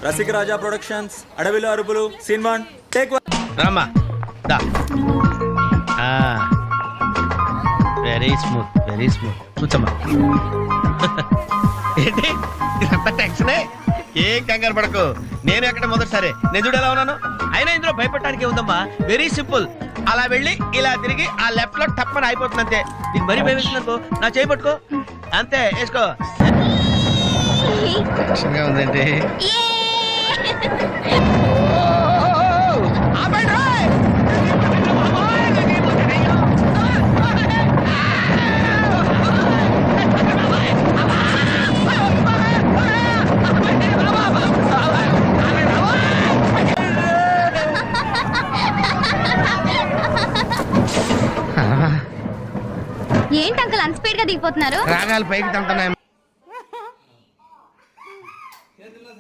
రసిక రాజా productions, అడవిలో అరుపులు, scene 1 take 1. Rama దా. Very smooth కూర్చోమ్మా. ఏంటి ఇదంతా టెన్షనే? ఏం కంగారు పడకు, నేను ఎక్కడ మొదటిసారి నేను చూడు ఎలా ఉన్నాను. అయినా ఇందులో భయపడటానికి ఉందమ్మా, వెరీ సింపుల్. అలా వెళ్ళి ఇలా తిరిగి ఆ లెఫ్ట్ లో టప్పని అయిపోతుంది అంతే. నీకు మరీ భయం వేసిందనుకో నా చేయి పట్టుకో అంతే, వేసుకో. టెన్షన్గా ఉందండి. ఏంటి అంకుల్ అంత స్పీడ్ గా దిగిపోతున్నారు? రాగాలు పైకి తంటున్నాయి.